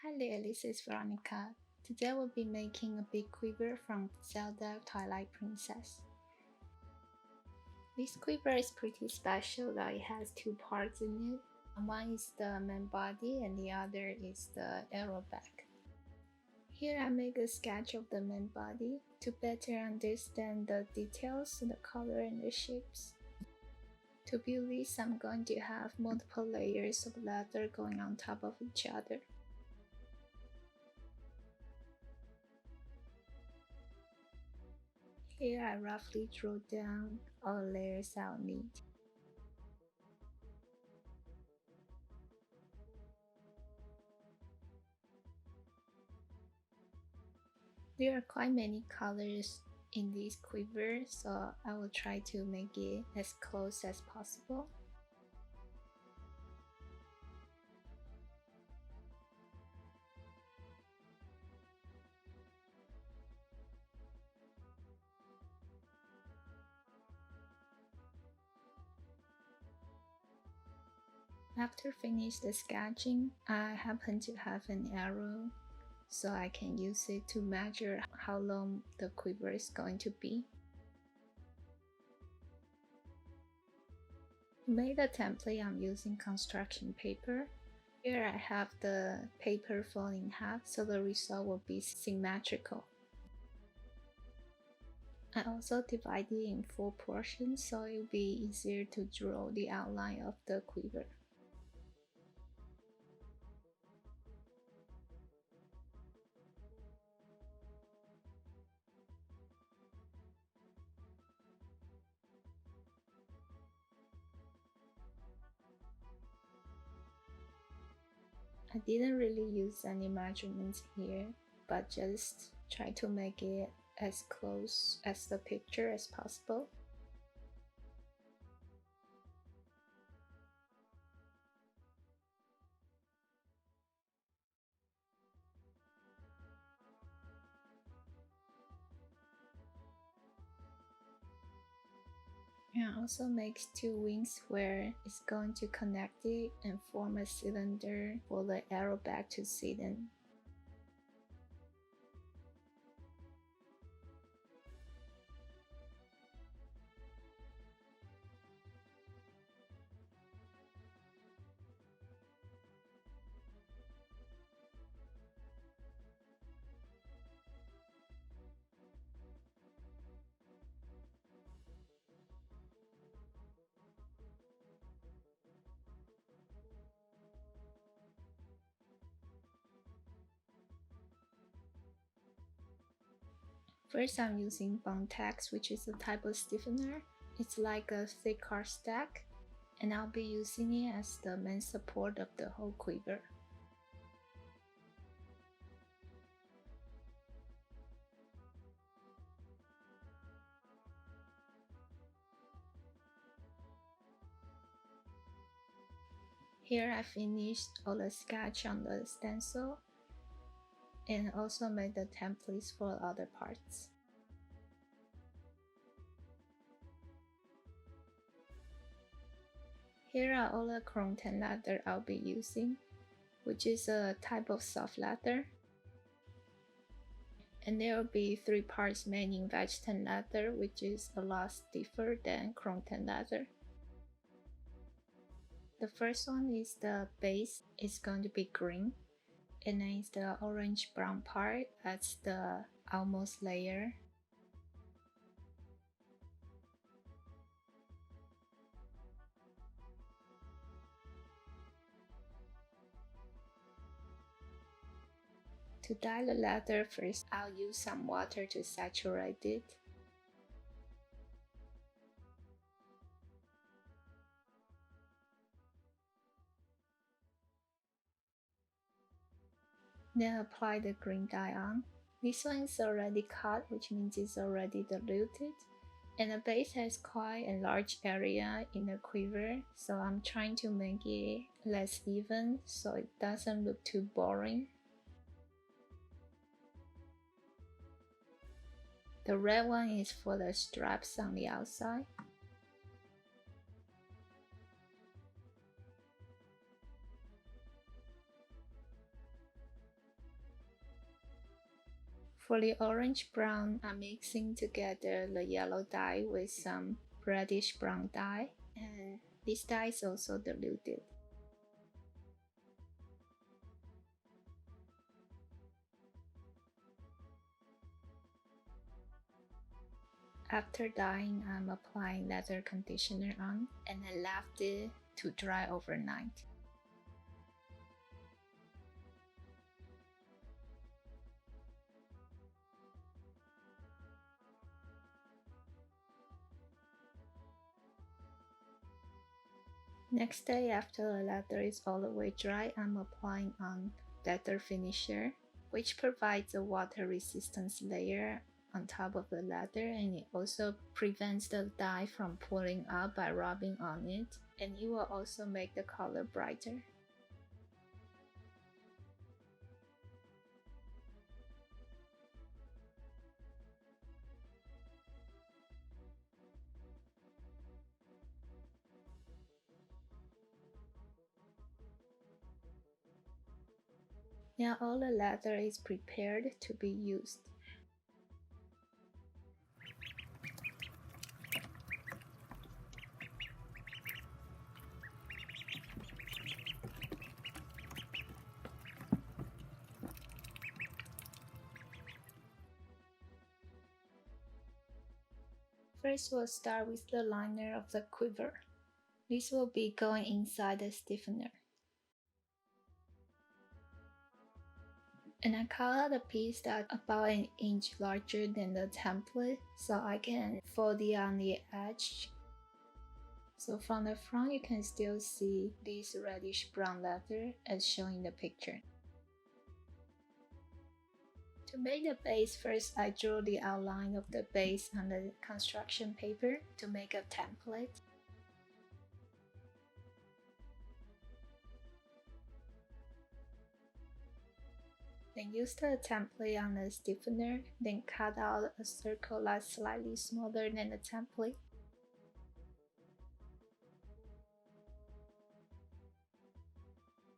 Hi there, this is Veronica. Today we'll be making a big quiver from Zelda Twilight Princess. This quiver is pretty special that it has two parts in it. One is the main body and the other is the arrow back. Here I make a sketch of the main body to better understand the details, the color and the shapes. To build this, I'm going to have multiple layers of leather going on top of each other. Here I roughly draw down all the layers I'll need. There are quite many colors in this quiver, so I will try to make it as close as possible. After finish the sketching, I happen to have an arrow, so I can use it to measure how long the quiver is going to be. To make the template, I'm using construction paper. Here I have the paper fold in half, so the result will be symmetrical. I also divide it in 4 portions, so it will be easier to draw the outline of the quiver. I didn't really use any measurements here, but just try to make it as close as the picture as possible. And also makes 2 wings where it's going to connect it and form a cylinder for the arrow back to sit in. First, I'm using bond tax, which is a type of stiffener. It's like a thick cardstock, and I'll be using it as the main support of the whole quiver. Here I finished all the sketch on the stencil and also made the templates for other parts. Here are all the chrome tan leather I'll be using, which is a type of soft leather. And there will be 3 parts made in veg tan leather, which is a lot stiffer than chrome tan leather. The first one is the base, it's going to be green, and then it's the orange brown part, that's the almost layer. To dye the leather, first I'll use some water to saturate it. Then apply the green dye on. This one is already cut, which means it's already diluted. And the base has quite a large area in the quiver, so I'm trying to make it less even so it doesn't look too boring. The red one is for the straps on the outside. For the orange brown, I'm mixing together the yellow dye with some reddish brown dye, and this dye is also diluted. After dyeing, I'm applying leather conditioner on, and I left it to dry overnight. Next day, after the leather is all the way dry, I'm applying on leather finisher, which provides a water resistance layer on top of the leather, and it also prevents the dye from pulling out by rubbing on it, and it will also make the color brighter. Now all the leather is prepared to be used. First, we'll start with the liner of the quiver. This will be going inside the stiffener. And I cut out a piece that's about an inch larger than the template so I can fold it on the edge. So from the front you can still see this reddish brown leather as shown in the picture. To make the base, first I drew the outline of the base on the construction paper to make a template. Then use the template on the stiffener, then cut out a circle that's slightly smaller than the template.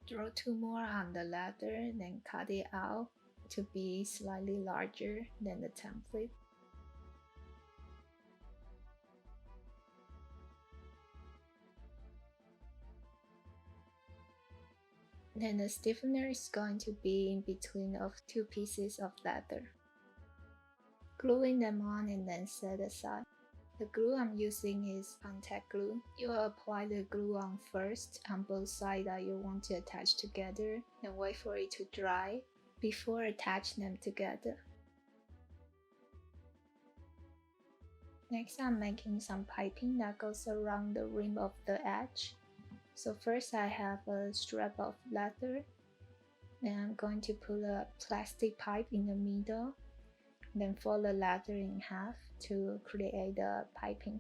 Draw two more on the leather, then cut it out to be slightly larger than the template. Then the stiffener is going to be in between of two pieces of leather. Gluing them on and then set aside. The glue I'm using is contact glue. You will apply the glue on first on both sides that you want to attach together, then wait for it to dry before attaching them together. Next, I'm making some piping that goes around the rim of the edge. So first I have a strap of leather, then I'm going to put a plastic pipe in the middle, then fold the leather in half to create the piping.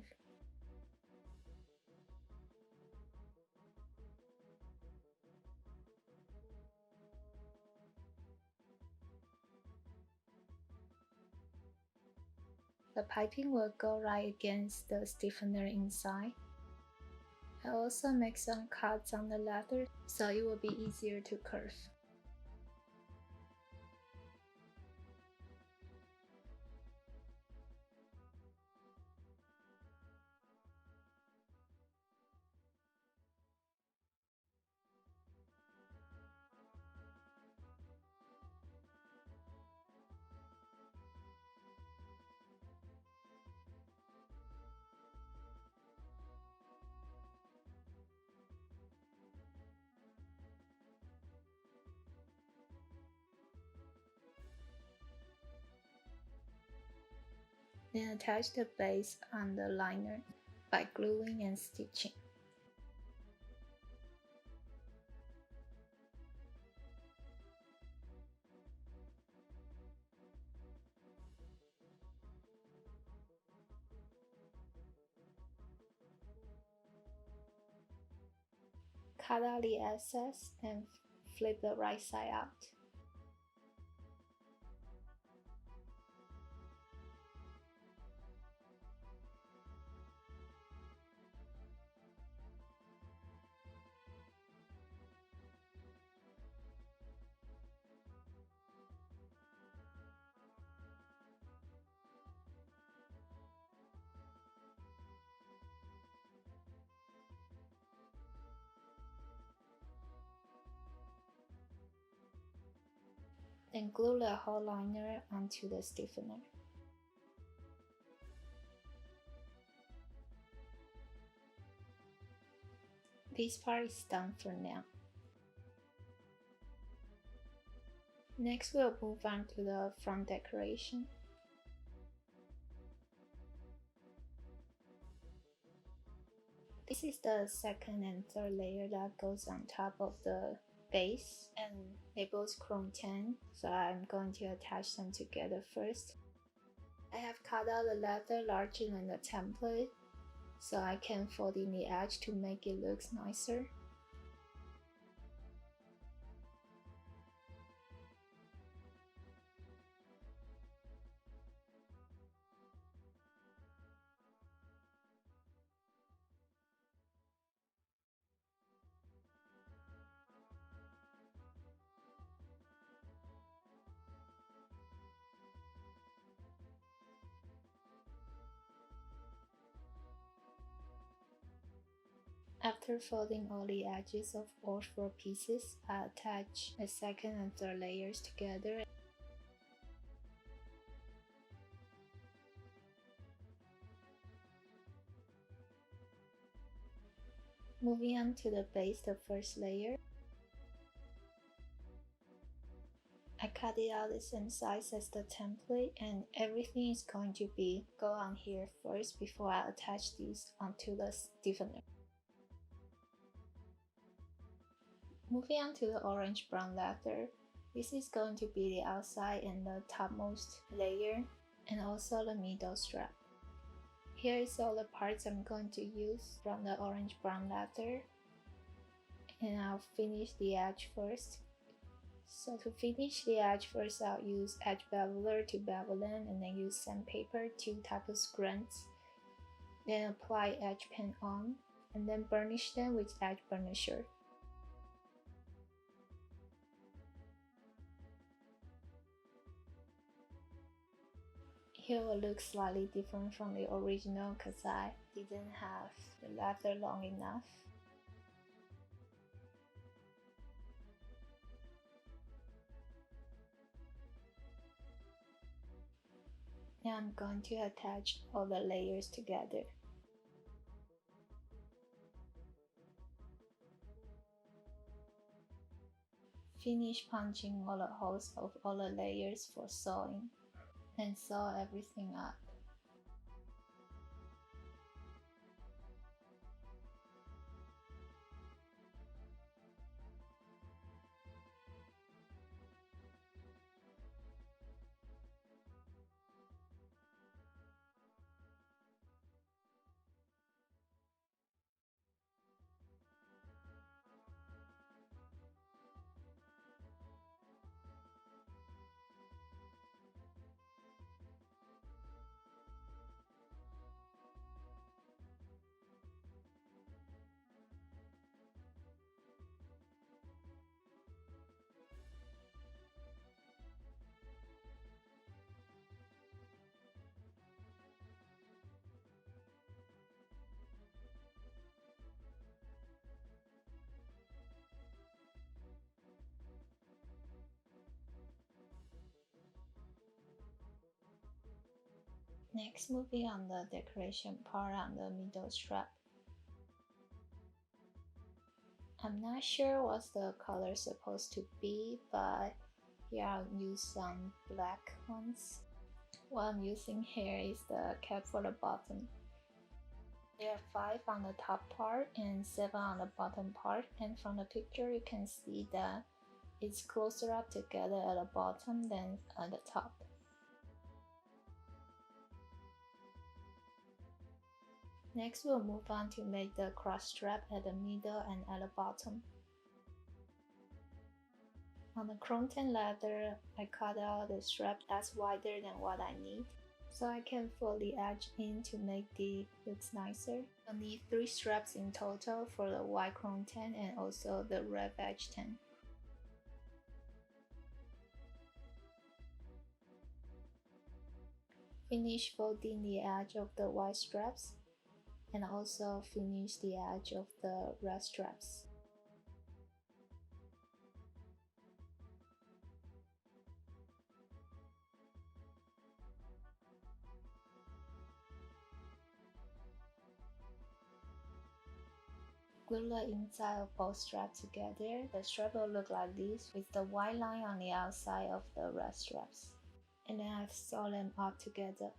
The piping will go right against the stiffener inside. I also make some cuts on the leather so it will be easier to curve. Then attach the base on the liner by gluing and stitching. Cut out the excess and flip the right side out. and glue the whole liner onto the stiffener. This part is done for now. Next, we'll move on to the front decoration. This is the second and third layer that goes on top of the base, and they both chrome tan, so I'm going to attach them together first. I have cut out the leather larger than the template, so I can fold in the edge to make it look nicer. After folding all the edges of all 4 pieces, I attach the second and third layers together. Moving on to the base, the first layer. I cut it out the same size as the template, and everything is going to go on here first before I attach these onto the stiffener. Moving on to the orange brown leather, this is going to be the outside and the topmost layer, and also the middle strap. Here is all the parts I'm going to use from the orange brown leather, and I'll finish the edge first. So to finish the edge first, I'll use edge beveler to bevel them, and then use sandpaper to tap the scrunch. Then apply edge pen on, and then burnish them with edge burnisher. Here will look slightly different from the original because I didn't have the leather long enough. Now I'm going to attach all the layers together. Finish punching all the holes of all the layers for sewing, and sew everything up. Next, moving on the decoration part on the middle strap. I'm not sure what the color is supposed to be, but here I'll use some black ones. What I'm using here is the cap for the bottom. There are 5 on the top part and 7 on the bottom part, and from the picture you can see that it's closer up together at the bottom than at the top. Next, we'll move on to make the cross strap at the middle and at the bottom. On the chrome tan leather, I cut out the strap that's wider than what I need, so I can fold the edge in to make the looks nicer. I'll need 3 straps in total for the white chrome tan and also the red edge tan. Finish folding the edge of the white straps, and also finish the edge of the red straps. Glue the inside of both straps together. The strap will look like this with the white line on the outside of the red straps. And then I've sewed them up together.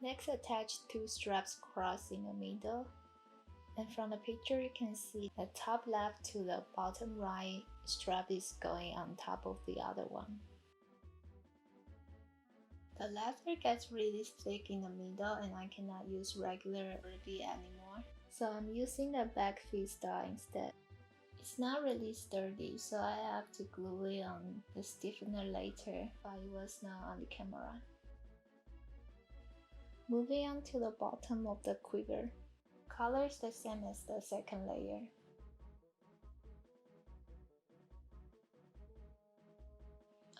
Next, attach two straps cross in the middle. And from the picture you can see the top left to the bottom right strap is going on top of the other one. The leather gets really thick in the middle and I cannot use regular ribbon anymore. So I'm using the back feed style instead. It's not really sturdy, so I have to glue it on the stiffener later, but it was not on the camera. Moving on to the bottom of the quiver. Color is the same as the second layer.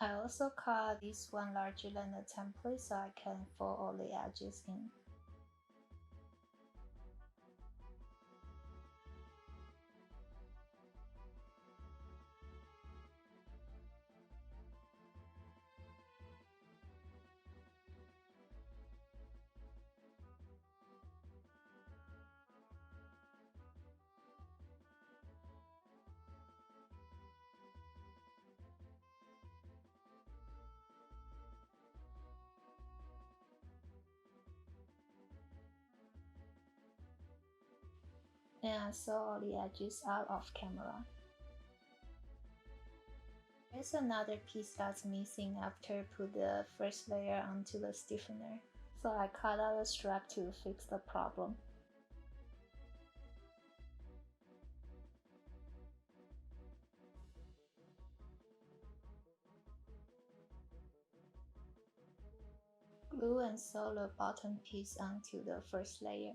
I also cut this one larger than the template so I can fold all the edges in. And I sew all the edges out of camera. There's another piece that's missing after I put the first layer onto the stiffener, so I cut out a strap to fix the problem. Glue and sew the bottom piece onto the first layer,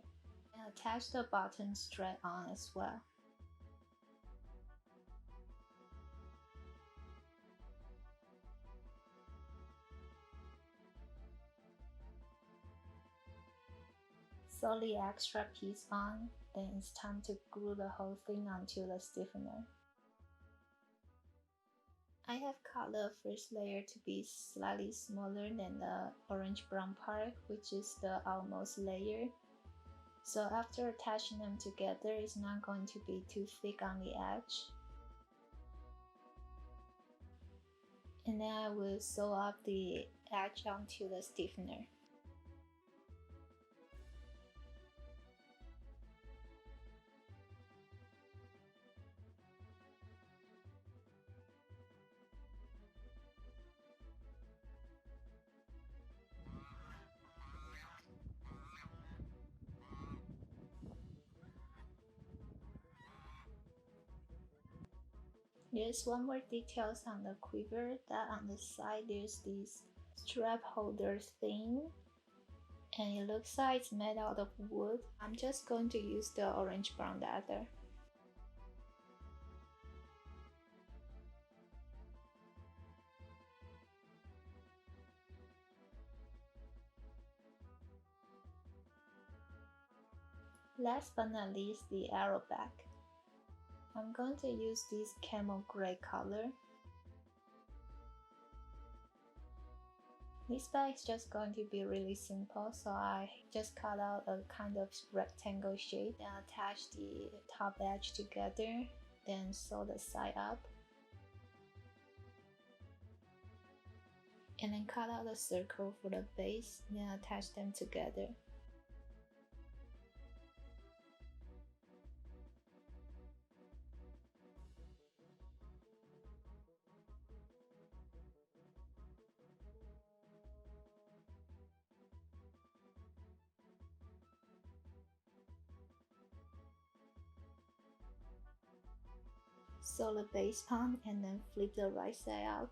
and attach the bottom strap on as well. Sew the extra piece on, then it's time to glue the whole thing onto the stiffener. I have cut the first layer to be slightly smaller than the orange-brown part, which is the outermost layer. So after attaching them together, it's not going to be too thick on the edge. And then I will sew up the edge onto the stiffener. There's one more details on the quiver, that on the side there's this strap holder thing, and it looks like it's made out of wood. I'm just going to use the orange-brown leather. Last but not least, the arrow back. I'm going to use this camel gray color. This bag is just going to be really simple, so I just cut out a kind of rectangle shape and attach the top edge together, then sew the side up. And then cut out a circle for the base, then attach them together. Sew the base on and then flip the right side out.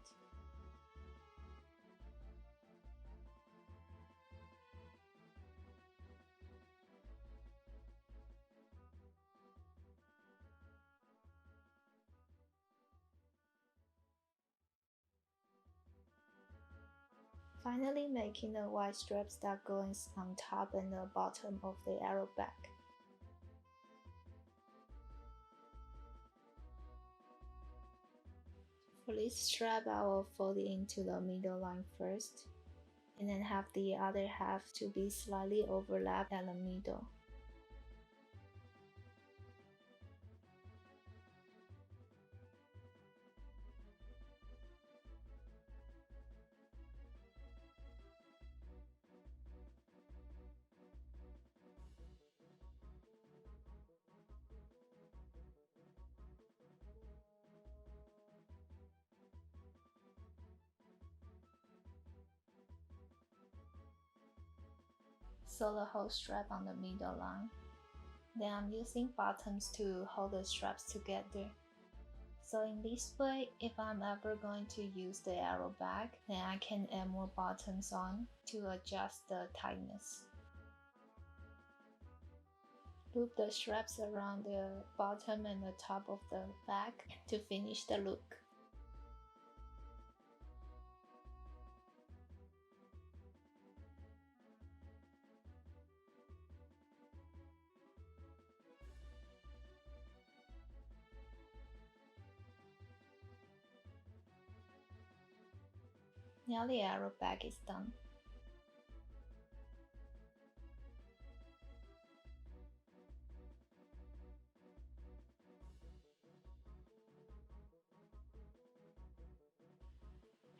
Finally making the white straps that goes on top and the bottom of the arrow back. For this strap, I will fold it into the middle line first, and then have the other half to be slightly overlapped at the middle. Sew the whole strap on the middle line. Then I'm using buttons to hold the straps together. So in this way, if I'm ever going to use the arrow back, then I can add more buttons on to adjust the tightness. Loop the straps around the bottom and the top of the back to finish the look. Now the arrow back is done.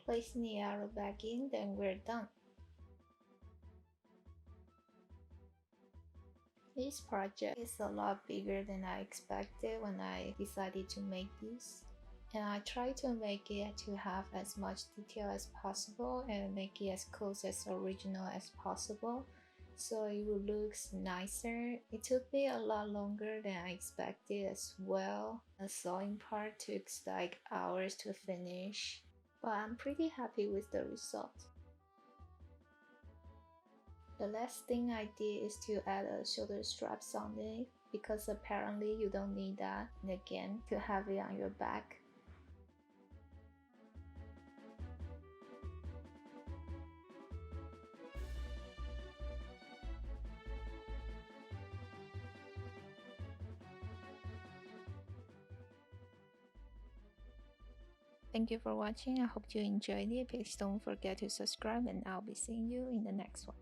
Placing the arrow back in, then we're done. This project is a lot bigger than I expected when I decided to make this. And I try to make it to have as much detail as possible and make it as close as original as possible, so it will look nicer. It took me a lot longer than I expected as well. The sewing part took like hours to finish, but I'm pretty happy with the result. The last thing I did is to add a shoulder straps on it, because apparently you don't need that in the game to have it on your back. Thank you for watching. I hope you enjoyed it. Please don't forget to subscribe, and I'll be seeing you in the next one.